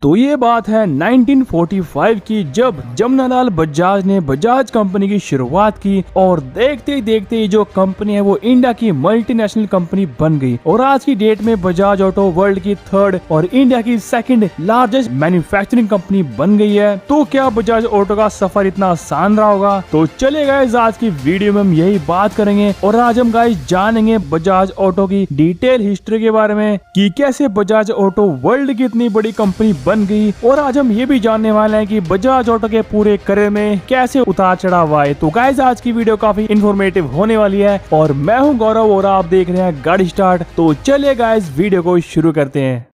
तो ये बात है 1945 की, जब जमनालाल बजाज ने बजाज कंपनी की शुरुआत की और देखते ही देखते ही जो कंपनी है वो इंडिया की मल्टीनेशनल कंपनी बन गई और आज की डेट में बजाज ऑटो वर्ल्ड की थर्ड और इंडिया की सेकंड लार्जेस्ट मैन्युफैक्चरिंग कंपनी बन गई है। तो क्या बजाज ऑटो का सफर इतना आसान रहा होगा? तो चलिए गाइस, आज की वीडियो में हम यही बात करेंगे और आज हम गाइस जानेंगे बजाज ऑटो की डिटेल हिस्ट्री के बारे में कि कैसे बजाज ऑटो वर्ल्ड की इतनी बड़ी कंपनी बन गई। और आज हम ये भी जानने वाले हैं कि बजाज ऑटो के पूरे करियर में कैसे उतार चढ़ाव आए। तो गाइस, आज की वीडियो काफी इंफॉर्मेटिव होने वाली है और मैं हूं गौरव और आप देख रहे हैं गाड़ी स्टार्ट। तो चलिए गाइस, वीडियो को शुरू करते हैं।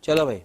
चलो भाई।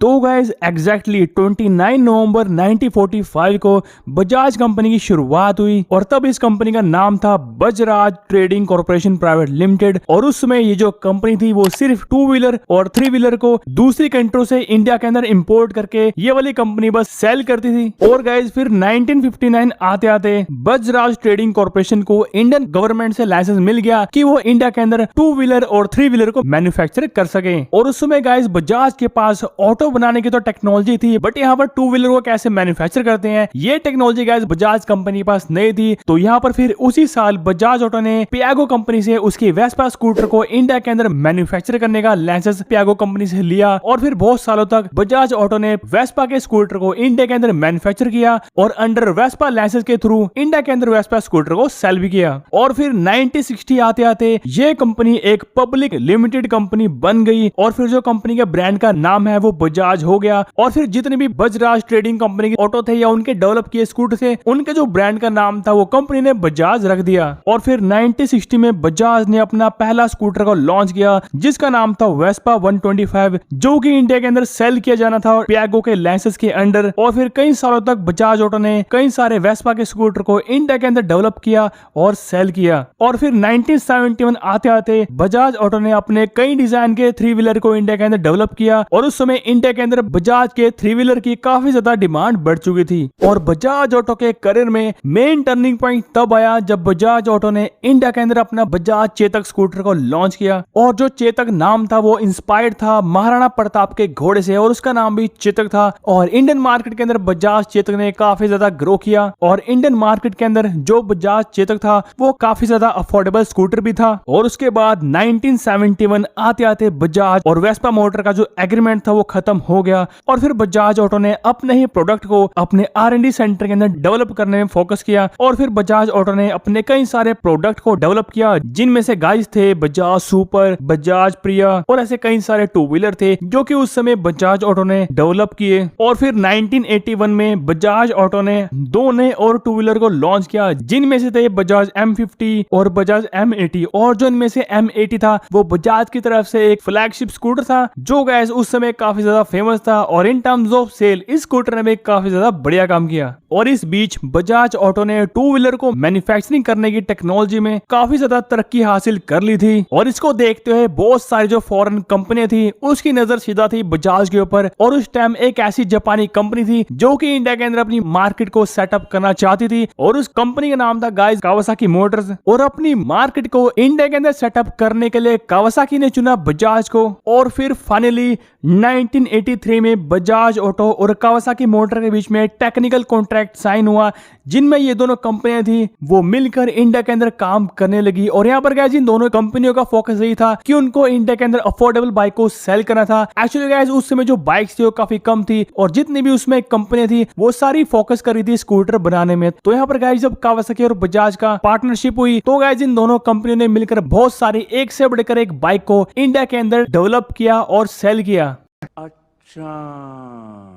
तो गाइस, एग्जैक्टली 29 नवंबर 1945 को बजाज कंपनी की शुरुआत हुई और तब इस कंपनी का नाम था बजराज ट्रेडिंग कॉर्पोरेशन प्राइवेट लिमिटेड। और उस समय ये जो कंपनी थी वो सिर्फ 2 व्हीलर और 3 व्हीलर को दूसरी कंट्रों से इंडिया के अंदर इंपोर्ट करके ये वाली कंपनी बस सेल करती थी। और गाइस, फिर 1959 आते आते बजराज ट्रेडिंग कॉर्पोरेशन को इंडियन गवर्नमेंट से लाइसेंस मिल गया कि वो इंडिया के अंदर 2 व्हीलर और 3 व्हीलर को मैन्युफैक्चर कर सके। और उस समय गाइस, बजाज के पास ऑटो बनाने की तो टेक्नोलॉजी थी, बट यहाँ पर 2 व्हीलर को कैसे मैन्युफैक्चर करते हैं ये टेक्नोलॉजी गाइस बजाज कंपनी के पास नहीं थी। तो यहाँ पर फिर उसी साल बजाज ऑटो ने पियागो कंपनी से उसकी वेस्पा स्कूटर को इंडिया के अंदर मैन्युफैक्चर करने का लाइसेंस पियागो कंपनी से लिया। और फिर बहुत सालों तक बजाज ऑटो ने वेस्पा के स्कूटर को इंडिया के अंदर मैन्युफैक्चर किया और अंडर वेस्पा लाइसेंस के थ्रू इंडिया के अंदर वेस्पा स्कूटर को सेल भी किया। और फिर 1960 आते आते ये कंपनी एक पब्लिक लिमिटेड कंपनी बन गई और फिर जो कंपनी के ब्रांड का नाम है वो बजाज हो गया। और फिर जितने भी बजराज ट्रेडिंग कंपनी के ऑटो थे या उनके डेवलप किए स्कूटर थे, उनके जो ब्रांड का नाम था वो कंपनी ने बजाज रख दिया। और फिर 1960 में बजाज ने अपना पहला स्कूटर को लॉन्च किया जिसका नाम था वेस्पा 125, जो कि इंडिया के अंदर सेल किया जाना था पियागो के लाइसेंस के अंडर। और फिर कई सालों तक बजाज ऑटो ने कई सारे वेस्पा के स्कूटर को इंडिया के अंदर डेवलप किया और सेल किया। और फिर 1971 आते आते बजाज ऑटो ने अपने कई डिजाइन के 3 व्हीलर को इंडिया के अंदर डेवलप किया और उस समय इंडिया के अंदर बजाज के 3 व्हीलर की काफी ज्यादा डिमांड बढ़ चुकी थी। और बजाज ऑटो के करियर में मेन टर्निंग पॉइंट तब आया जब बजाज ऑटो ने इंडिया के अंदर अपना बजाज चेतक स्कूटर को लॉन्च किया। और जो चेतक नाम था वो इंस्पायर्ड था महाराणा प्रताप के घोड़े से और उसका नाम भी चेतक था। और इंडियन मार्केट के अंदर बजाज चेतक ने काफी ज्यादा ग्रो किया और इंडियन मार्केट के अंदर जो बजाज चेतक था वो काफी ज्यादा अफोर्डेबल स्कूटर भी था। और उसके बाद 1971 आते आते बजाज और वेस्पा मोटर का जो एग्रीमेंट था वो खत्म हो गया और फिर बजाज ऑटो ने अपने ही प्रोडक्ट को अपने R&D सेंटर के अंदर डेवलप करने में फोकस किया। और फिर बजाज ऑटो ने अपने कई सारे प्रोडक्ट को डेवलप किया जिनमें से गाइस थे बजाज सुपर, बजाज प्रिया और ऐसे कई सारे 2 व्हीलर थे जो कि उस समय बजाज ऑटो ने डेवलप किए। और फिर 1981 में बजाज ऑटो ने 2 नए और 2 व्हीलर को लॉन्च किया जिनमें से थे बजाज M50 और बजाज M80। और जो इनमें से M80 था वो बजाज की तरफ से एक फ्लैगशिप स्कूटर था जो गाइस उस समय काफी ज्यादा फेमस था और इन टर्म्स ऑफ सेल इस स्कूटर ने भी काफी ज्यादा बढ़िया काम किया। और इस बीच बजाज ऑटो ने 2 व्हीलर को मैन्युफैक्चरिंग करने की टेक्नोलॉजी में काफी ज्यादा तरक्की हासिल कर ली थी। और इसको देखते हुए बहुत सारी जो फॉरेन कंपनियां थी उसकी नजर सीधा थी बजाज के ऊपर। और उस टाइम एक ऐसी जापानी कंपनी थी जो कि इंडिया के अंदर अपनी मार्केट को सेटअप करना चाहती थी और उस कंपनी का नाम था गाइस कावासाकी मोटर्स। और अपनी मार्केट को इंडिया के अंदर सेटअप करने के लिए कावासाकी ने चुना बजाज को। और फिर फाइनली 1983 में बजाज ऑटो और कावासाकी मोटर के बीच में टेक्निकल कॉन्ट्रैक्ट साइन हुआ जिनमें ये दोनों कंपनियां थी वो मिलकर इंडिया के अंदर काम करने लगी। और यहाँ पर गाइस इन दोनों कंपनियों का फोकस यही था कि उनको इंडिया के अंदर अफोर्डेबल बाइक को सेल करना था। एक्चुअली गाइस उस समय जो बाइक्स थी वो काफी कम थी और जितनी भी उसमें कंपनियां थी वो सारी फोकस कर रही थी स्कूटर बनाने में। तो यहाँ पर गाइस जब कावासाकी और बजाज का पार्टनरशिप हुई तो गाइस इन दोनों कंपनियों ने मिलकर बहुत सारी एक से बढ़कर एक बाइक को इंडिया के अंदर डेवलप किया और सेल किया। अच्छा।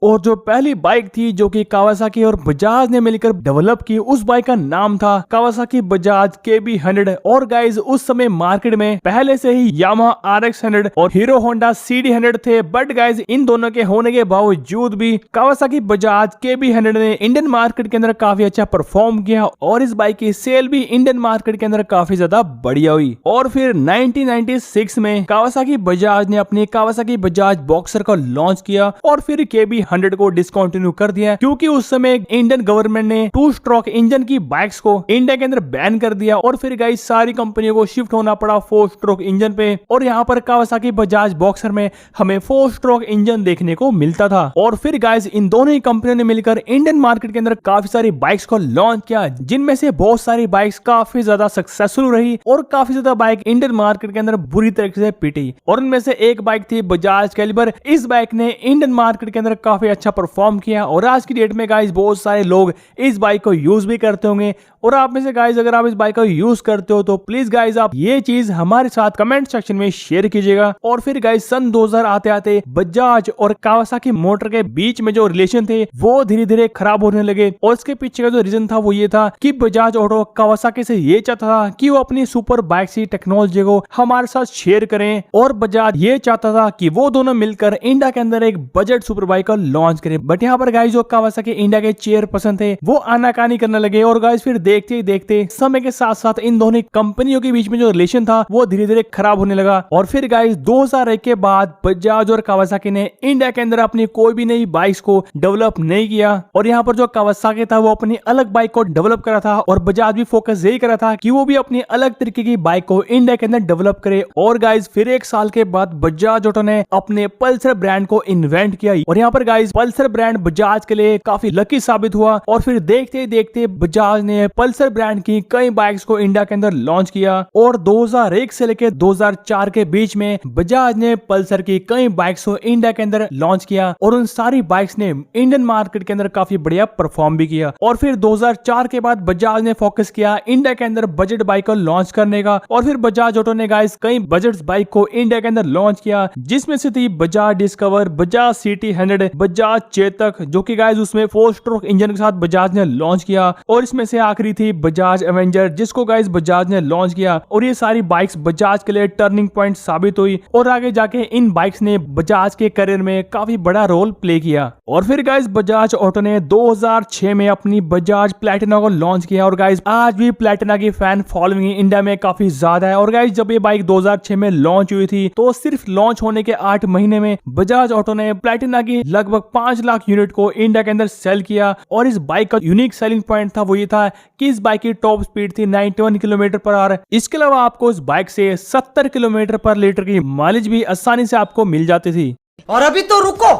और जो पहली बाइक थी जो कि कावासाकी और बजाज ने मिलकर डेवलप की उस बाइक का नाम था कावासाकी बजाज KB100। और गाइज उस समय मार्केट में पहले से ही यामाहा RX100 और हीरो होंडा CD100 थे, बट गाइज इन दोनों के होने के बावजूद भी कावासाकी बजाज KB100 ने इंडियन मार्केट के अंदर काफी अच्छा परफॉर्म किया और इस बाइक की सेल भी इंडियन मार्केट के अंदर काफी ज्यादा बढ़िया हुई। और फिर 1996 में कावासाकी बजाज ने अपनी कावासाकी बजाज बॉक्सर को लॉन्च किया और फिर KB100 100 को डिस्कंटिन्यू कर दिया, क्योंकि उस समय इंडियन गवर्नमेंट ने 2 स्ट्रोक इंजन की बाइक्स को इंडिया के अंदर बैन कर दिया और फिर गाइस सारी कंपनियों को शिफ्ट होना पड़ा 4 स्ट्रोक इंजन पे। और यहाँ पर कावासाकी बजाज बॉक्सर में हमें 4 स्ट्रोक इंजन देखने को मिलता था। और फिर गाइस इन दोनों ही कंपनियों ने मिलकर इंडियन मार्केट के अंदर काफी सारी बाइक्स को लॉन्च किया, जिनमें से बहुत सारी बाइक्स काफी ज्यादा सक्सेसफुल रही और काफी ज्यादा बाइक इंडियन मार्केट के अंदर बुरी तरीके से पिटी। और उनमें से एक बाइक थी बजाज कैलिबर। इस बाइक ने इंडियन मार्केट के अंदर काफी अच्छा परफॉर्म किया और आज की डेट में गाइस बहुत सारे लोग इस बाइक को यूज भी करते होंगे। और आप में से गाइस अगर आप इस बाइक को यूज करते हो तो प्लीज गाइस आप ये चीज हमारे साथ कमेंट सेक्शन में शेयर कीजिएगा। और फिर गाइस सन 2000 आते आते बजाज और कावासाकी मोटर के बीच में जो रिलेशन थे वो धीरे धीरे खराब होने लगे। और इसके पीछे का जो रीजन था वो ये था कि बजाज ऑटो कावासाकी से ये चाहता था कि वो अपनी सुपर बाइक सी टेक्नोलॉजी को हमारे साथ शेयर करें, और बजाज ये चाहता था कि वो दोनों मिलकर इंडिया के अंदर एक बजट सुपर बाइक को लॉन्च करें। बट यहाँ पर गाइस जो कावासाकी इंडिया के चेयरपर्सन थे वो आनाकानी करने लगे। और गाइस फिर देखते ही देखते समय के साथ साथ इन दोनों कंपनियों के बीच में जो रिलेशन था वो धीरे धीरे खराब होने लगा। और फिर गाइस 2001 के बाद बजाज और कावासाकी ने इंडिया के अंदर अपनी कोई भी नई बाइक्स को डेवलप नहीं किया। और यहाँ पर जो कावासाकी था वो अपनी अलग बाइक को डेवलप करा था और बजाज भी फोकस यही करा था कि वो भी अपनी अलग तरीके की बाइक को इंडिया के अंदर डेवलप करे। और गाइस फिर एक साल के बाद बजाज ऑटो ने अपने पल्सर ब्रांड को इन्वेंट किया। और यहाँ पर गाइस पल्सर ब्रांड बजाज के लिए काफी लकी साबित हुआ। और फिर देखते ही देखते बजाज ने पल्सर ब्रांड की कई बाइक्स को इंडिया के अंदर लॉन्च किया। और 2001 से लेकर 2004 के बीच में बजाज ने पल्सर की कई बाइक्स को इंडिया के अंदर लॉन्च किया और उन सारी बाइक्स ने इंडियन मार्केट के अंदर काफी बढ़िया परफॉर्म भी किया। और फिर 2004 के बाद बजाज ने फोकस किया इंडिया के अंदर बजट बाइक को लॉन्च करने का। और फिर बजाज ऑटो ने गाइस कई बजट बाइक को इंडिया के अंदर लॉन्च किया, जिसमें से थी बजाज डिस्कवर, बजाज सिटी 100, बजाज चेतक, जो कि गाइस उसमें 4 स्ट्रोक इंजन के साथ बजाज ने लॉन्च किया। और इसमें से आखिरी थी बजाज एवेंजर, जिसको गाइस बजाज ने लॉन्च किया। और ये सारी बाइक्स बजाज के लिए टर्निंग पॉइंट साबित हुई और आगे जाके इन बाइक्स ने बजाज के करियर में काफी बड़ा रोल प्ले किया। और फिर गाइस बजाज ऑटो ने 2006 में अपनी बजाज प्लैटिना को लॉन्च किया। और गाइस आज भी प्लैटिना की फैन फॉलोइंग इंडिया में काफी ज्यादा है। और गाइस जब ये बाइक 2006 में लॉन्च हुई थी तो सिर्फ लॉन्च होने के 8 महीने में बजाज ऑटो ने प्लैटिना की लगभग 5 लाख यूनिट को इंडिया के अंदर सेल किया। और इस बाइक का यूनिक सेलिंग पॉइंट था वो ये था कि इस बाइक की टॉप स्पीड थी 91 किलोमीटर पर आवर। इसके अलावा आपको इस बाइक से 70 किलोमीटर पर लीटर की माइलेज भी आसानी से आपको मिल जाती थी। और अभी तो रुको,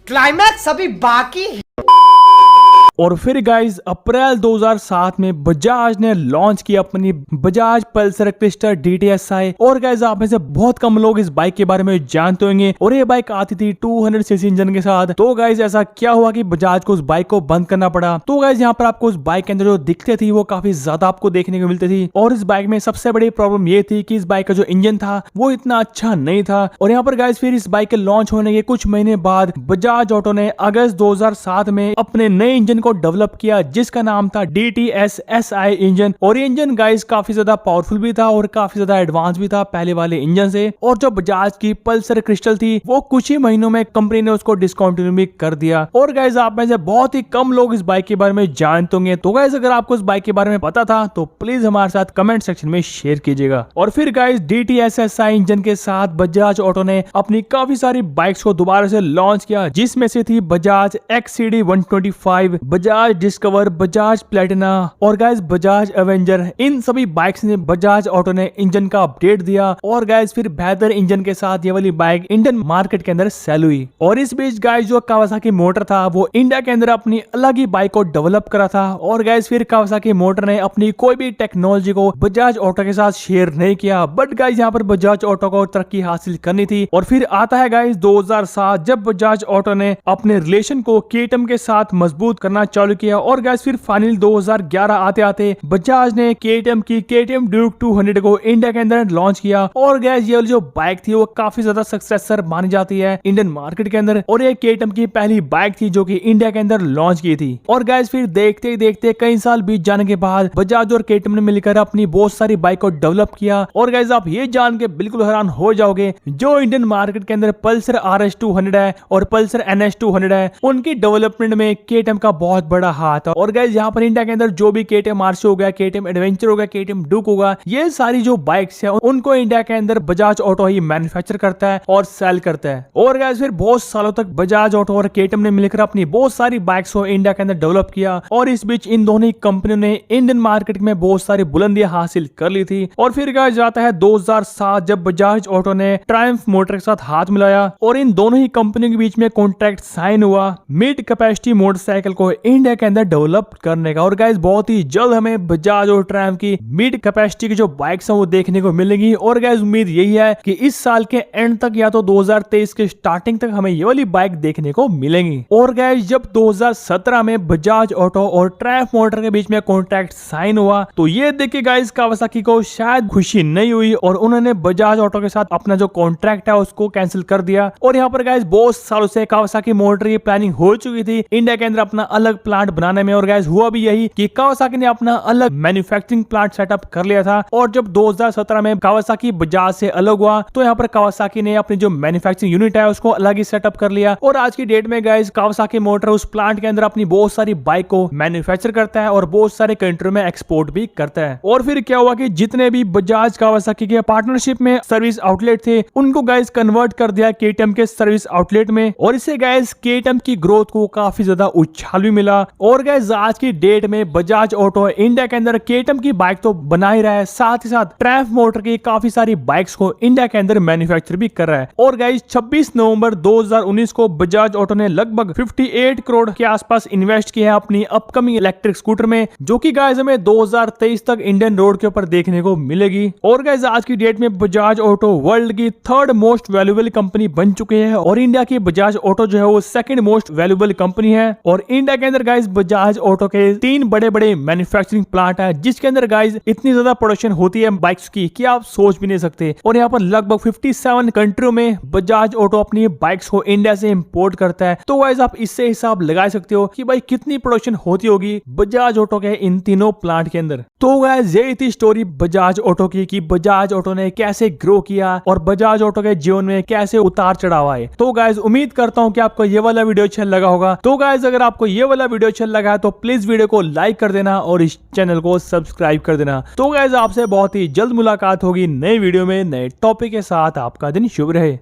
क्लाइमैक्स अभी बाकी है। और फिर गाइस अप्रैल 2007 में बजाज ने लॉन्च की अपनी बजाज पल्सर क्रिस्टल DTSI। और गाइस आप में से बहुत कम लोग इस बाइक के बारे में जानते होंगे और ये बाइक आती थी 200 सीसी इंजन के साथ। तो गाइस ऐसा क्या हुआ कि बजाज को उस बाइक को बंद करना पड़ा। तो गाइस यहाँ पर आपको उस बाइक के अंदर जो दिखते थी वो काफी ज्यादा आपको देखने को मिलती थी। और इस बाइक में सबसे बड़ी प्रॉब्लम ये थी कि इस बाइक का जो इंजन था वो इतना अच्छा नहीं था। और यहाँ पर गाइस फिर इस बाइक के लॉन्च होने के कुछ महीने बाद बजाज ऑटो ने अगस्त 2007 में अपने नए इंजन को डेवलप किया, जिसका नाम था DTS-SI इंजन। और ये इंजन गाइस काफी ज्यादा पावरफुल भी था और काफी ज्यादा एडवांस भी था पहले वाले इंजन से। और जो बजाज की पल्सर क्रिस्टल थी वो कुछ ही महीनों में कंपनी ने उसको डिस्कंटिन्यू भी कर दिया। और गाइस आप में से बहुत ही कम लोग इस बाइक के बारे में जानते होंगे। तो गाइस अगर आपको इस बाइक के बारे में पता था तो प्लीज हमारे साथ कमेंट सेक्शन में शेयर कीजिएगा। और फिर गाइस DTS-SI इंजन के साथ बजाज ऑटो ने अपनी काफी सारी बाइक्स को दोबारा से लॉन्च किया, जिसमें से थी बजाज XCD 125, बजाज डिस्कवर, बजाज प्लैटिना और गाइस बजाज एवेंजर। इन सभी बाइक्स ने बजाज ऑटो ने इंजन का अपडेट दिया और गाइस फिर बेहतर इंजन के साथ ये वाली बाइक इंडियन मार्केट के अंदर सेल हुई। और इस बीच गाइस जो कावासाकी मोटर था वो इंडिया के अंदर अपनी अलग ही बाइक को डेवलप करा था। और गाइस फिर कावासाकी मोटर ने अपनी कोई भी टेक्नोलॉजी को बजाज ऑटो के साथ शेयर नहीं किया। बट गाइस यहाँ पर बजाज ऑटो को तरक्की हासिल करनी थी। और फिर आता है गाइस 2007 जब बजाज ऑटो ने अपने रिलेशन को KTM के साथ मजबूत करना चालू किया। और गाइस फिर फाइनल 2011 आते आते बजाज ने KTM की KTM ड्यूक 200 को इंडिया के अंदर लॉन्च किया। और गाइस ये जो बाइक थी वो काफी ज्यादा सक्सेसर मानी जाती है इंडियन मार्केट के अंदर। और ये KTM की पहली बाइक थी जो कि इंडिया के अंदर लॉन्च की थी। और गाइस फिर देखते ही देखते कई साल बीत जाने के बाद बजाज और KTM ने मिलकर अपनी बहुत सारी बाइक को डेवलप किया। और गाइस आप ये जान के बिल्कुल हैरान हो जाओगे, जो इंडियन मार्केट के अंदर पल्सर RS 200 है और पल्सर NS 200 है, उनकी डेवलपमेंट में KTM का बहुत बहुत बड़ा हाथ है। और गाइस यहाँ पर इंडिया के अंदर जो भी KTM RC हो गया, KTM एडवेंचर हो गया, KTM डुक होगा, ये सारी जो बाइक्स है उनको इंडिया के अंदर बजाज ऑटो ही मैन्युफैक्चर करता है और सेल करता है। और गाइस फिर बहुत सालों तक बजाज ऑटो और KTM ने मिलकर अपनी बहुत सारी बाइक्स को इंडिया के अंदर डेवलप किया और इस बीच इन दोनों ही कंपनियों ने इंडियन मार्केट में बहुत सारी बुलंदियां हासिल कर ली थी। और फिर गाइस जाता है 2007 जब बजाज ऑटो ने ट्रायम्फ मोटर के साथ हाथ मिलाया और इन दोनों ही कंपनियों के बीच में कॉन्ट्रैक्ट साइन हुआ मिड कैपेसिटी मोटरसाइकिल को इंडिया के अंदर डेवलप करने का। और गाइस बहुत ही जल्द हमें बजाज और ट्रायम्फ की मिड कैपेसिटी की जो बाइक्स हैं वो देखने को मिलेंगी। और गाइस उम्मीद यही है कि इस साल के एंड तक या तो 2023 के स्टार्टिंग तक हमें ये वाली बाइक देखने को मिलेंगी। और गाइस जब 2017 में बजाज ऑटो और ट्रायम्फ मोटर के बीच में कॉन्ट्रैक्ट साइन हुआ तो ये देख के गाइस कावासाकी को शायद खुशी नहीं हुई और उन्होंने बजाज ऑटो के साथ अपना जो कॉन्ट्रैक्ट है उसको कैंसिल कर दिया। और यहाँ पर गाइस बहुत सालों से कावासाकी मोटर की प्लानिंग हो चुकी थी इंडिया के अंदर अपना अलग प्लांट बनाने में। और गाइस हुआ भी यही कि कावासाकी ने अपना अलग मैन्युफैक्चरिंग प्लांट सेटअप कर लिया था। और जब 2017 में कावासाकी बजाज से अलग हुआ तो यहाँ पर कावासाकी ने अपनी जो मैन्युफैक्चरिंग यूनिट है उसको अलग ही सेटअप कर लिया। और आज की डेट में गाइस कावासाकी मोटर उस प्लांट के अंदर अपनी बहुत सारी बाइक को मैन्युफैक्चर करता है और बहुत सारे कंट्री में एक्सपोर्ट भी करता है। और फिर क्या हुआ कि जितने भी बजाज कावासाकी के पार्टनरशिप में सर्विस आउटलेट थे उनको गाइस कन्वर्ट कर दिया KTM के सर्विस आउटलेट में। और इससे गाइस KTM की ग्रोथ को काफी ज्यादा उछाल भी मिला। और गाइस आज की डेट में बजाज ऑटो इंडिया के अंदर KTM की बाइक तो बना ही रहा है, साथ ही साथ ट्रायम्फ मोटर की काफी सारी बाइक्स को इंडिया के अंदर मैन्युफैक्चर भी कर रहा है। और गाइस 26 नवंबर 2019 को बजाज ऑटो ने लगभग 58 करोड़ के आसपास इन्वेस्ट किया है अपनी अपकमिंग इलेक्ट्रिक स्कूटर में, जो कि गाइस हमें 2023 तक इंडियन रोड के ऊपर देखने को मिलेगी। और गाइस आज की डेट में बजाज ऑटो वर्ल्ड की 3rd मोस्ट वैल्यूएबल कंपनी बन चुके हैं और इंडिया की बजाज ऑटो जो है वो 2nd मोस्ट वैल्यूएबल कंपनी है। और इंडिया के अंदर गाइस बजाज ऑटो के 3 बड़े बड़े मैन्युफैक्चरिंग प्लांट है जिसके अंदर गाइस इतनी ज्यादा प्रोडक्शन होती है बाइक्स की कि आप सोच भी नहीं सकते। और यहाँ पर लगभग 57 कंट्रियों में बजाज ऑटो अपनी बाइक्स को इंडिया से इंपोर्ट करता है। तो गाइस आप इससे हिसाब लगा सकते हो कि भाई कितनी प्रोडक्शन होती होगी बजाज ऑटो के इन तीनों प्लांट के अंदर। तो गाइस यही थी स्टोरी बजाज ऑटो की कि बजाज ऑटो ने कैसे ग्रो किया और बजाज ऑटो के जीवन में कैसे उतार चढ़ाव आए। तो गाइस उम्मीद करता हूं कि आपको ये वाला वीडियो अच्छा लगा होगा। तो गाइस अगर आपको ये वाला वीडियो अच्छा लगा है तो प्लीज वीडियो को लाइक कर देना और इस चैनल को सब्सक्राइब कर देना। तो गाइस आपसे बहुत ही जल्द मुलाकात होगी नए वीडियो में नए टॉपिक के साथ। आपका दिन शुभ रहे।